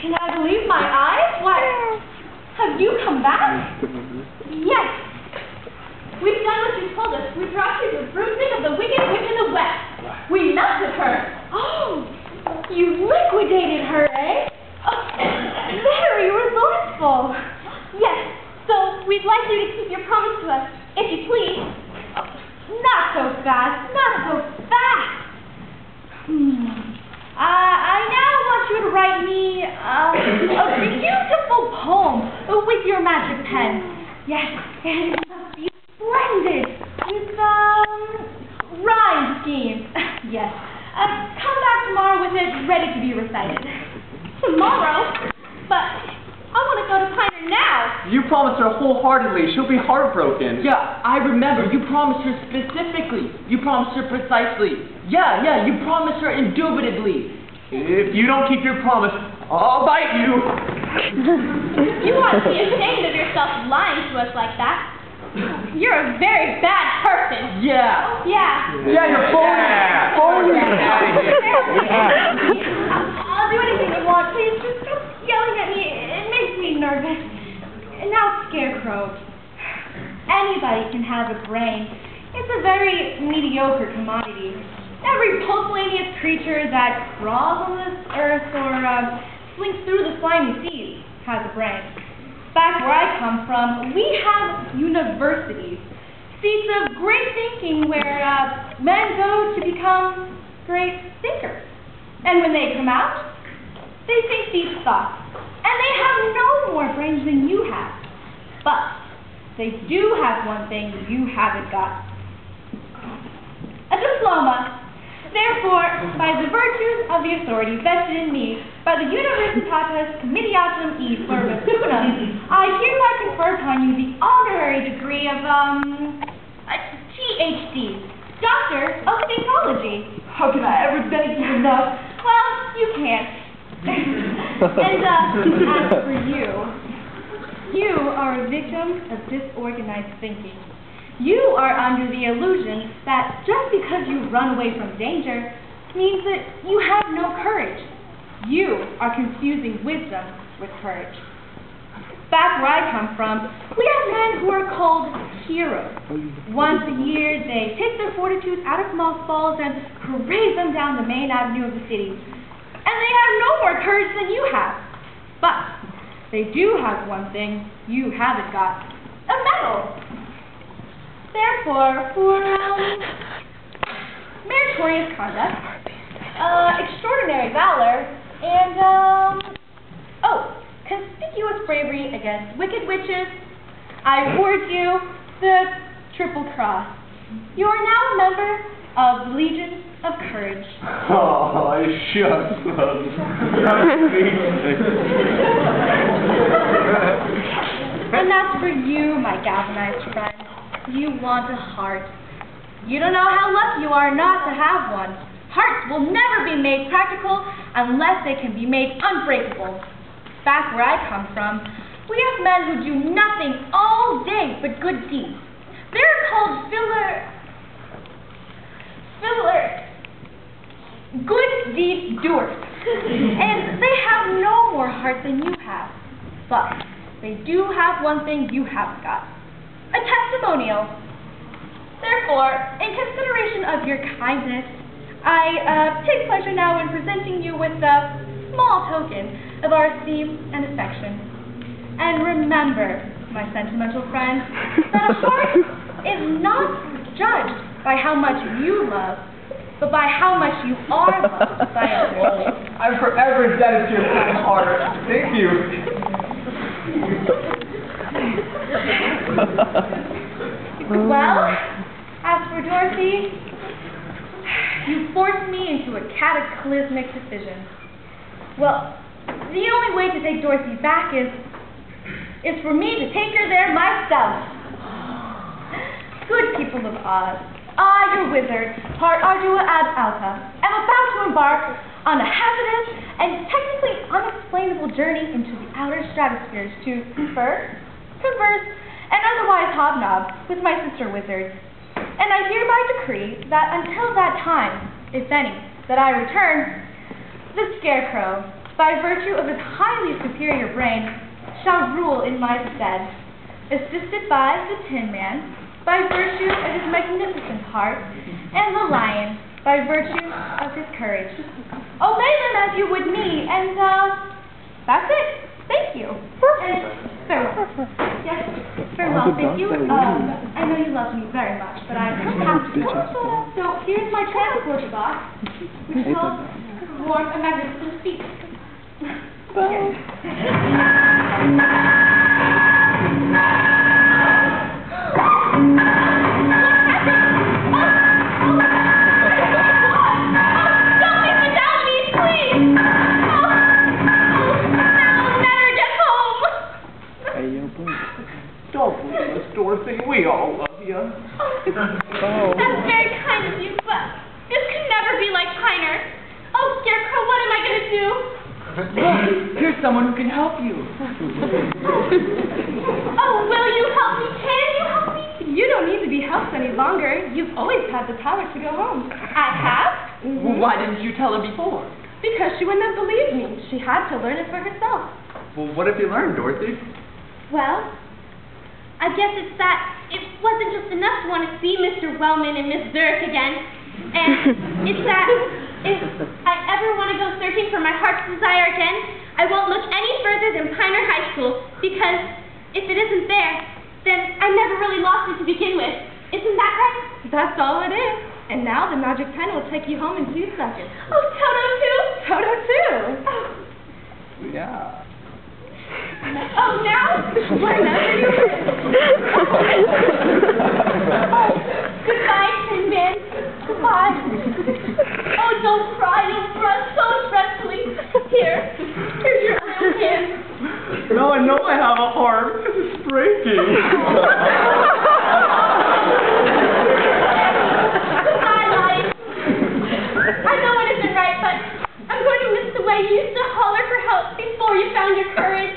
Can I believe my eyes? Why, have you come back? Yes. We've done what you told us. We brought you the bruising of the wicked witch in the west. We melted her. Oh, you liquidated her, eh? Oh, very resourceful. Yes, so we'd like you to keep your promise to us, if you please. Oh, not so fast, not so fast. I now want you to write me a beautiful poem with your magic pen. Yes, and it must be splendid with rhyme schemes. Yes, come back tomorrow with it ready to be recited. Tomorrow? But I want to go to Piner now. You promised her wholeheartedly. She'll be heartbroken. Yeah, I remember. You promised her specifically. You promised her precisely. Yeah, you promised her indubitably. If you don't keep your promise, I'll bite you. You ought to be ashamed of yourself lying to us like that. You're a very bad person. Yeah. Yeah. Yeah, you're phony. I'll do anything you want. Please, just stop yelling at me. It makes me nervous. And now, Scarecrow. Anybody can have a brain. It's a very mediocre commodity. Every pulsating creature that crawls on this earth or slinks through the slimy seas has a brain. Back where I come from, we have universities, seats of great thinking where men go to become great thinkers. And when they come out, they think deep thoughts. And they have no more brains than you have. But they do have one thing you haven't got. A diploma. Therefore, by the virtues of the authority vested in me by the Universitatis Comitiatum E Pluribus I hereby confer upon you the honorary degree of, Ph.D., Doctor of Theology. How can I ever thank you enough? Well, you can't. And, as for you are a victim of disorganized thinking. You are under the illusion that just because you run away from danger means that you have no courage. You are confusing wisdom with courage. Back where I come from, we have men who are called heroes. Once a year, they take their fortitude out of mothballs and parade them down the main avenue of the city. And they have no more courage than you have. But they do have one thing you haven't got. A medal. Therefore, for meritorious conduct, extraordinary valor, and conspicuous bravery against wicked witches, I award you the Triple Cross. You are now a member of the Legion of Courage. Oh, shucks. And that's for you, my galvanized friend. You want a heart. You don't know how lucky you are not to have one. Hearts will never be made practical unless they can be made unbreakable. Back where I come from, we have men who do nothing all day but good deeds. They're called good deed doers. And they have no more heart than you have. But they do have one thing you haven't got. A testimonial. Therefore, in consideration of your kindness, I take pleasure now in presenting you with a small token of our esteem and affection. And remember, my sentimental friend, that a heart is not judged by how much you love, but by how much you are loved by others. I'm forever indebted to your kind heart. Thank you. Well, as for Dorothy, you forced me into a cataclysmic decision. Well, the only way to take Dorothy back is for me to take her there myself. Good people of Oz, I, your wizard, part Ardua ad Alta, am about to embark on a hazardous and technically unexplainable journey into the outer stratospheres to converse, and otherwise hobnob with my sister wizards. And I hereby decree that until that time, if any, that I return, the Scarecrow, by virtue of his highly superior brain, shall rule in my stead, assisted by the Tin Man, by virtue of his magnificent heart, and the Lion, by virtue of his courage. Obey them as you would me, and, that's it. Thank you. And farewell. Yes, farewell, thank you. I know you love me very much, but I have to go. So here's my transport box, which holds warm and magnificent feet. Don't leave us, Dorothy. We all love you. That's very kind of you, but this could never be like Piner. Oh, Scarecrow, what am I going to do? Here's someone who can help you. Oh, will you help me? Can you help me? You don't need to be helped any longer. You've always had the power to go home. I have? Well, why didn't you tell her before? Because she wouldn't have believed me. She had to learn it for herself. Well, what have you learned, Dorothy? Well, I guess it's that it wasn't just enough to want to see Mr. Wellman and Miss Zurich again. And it's that if I ever want to go searching for my heart's desire again, I won't look any further than Piner High School, because if it isn't there, then I never really lost it to begin with. Isn't that right? That's all it is. And now the magic pen will take you home in 2 seconds. Oh, Toto too? Toto too. Oh. Yeah. Oh, now? Whenever you wish. Goodbye, Tin Man. Goodbye. Oh, don't cry. You'll run so dreadfully. Here's your little hand. No, I know I have a heart. It's breaking. Goodbye, Lion. I know it isn't right, but I'm going to miss the way you used to holler for help before you found your courage.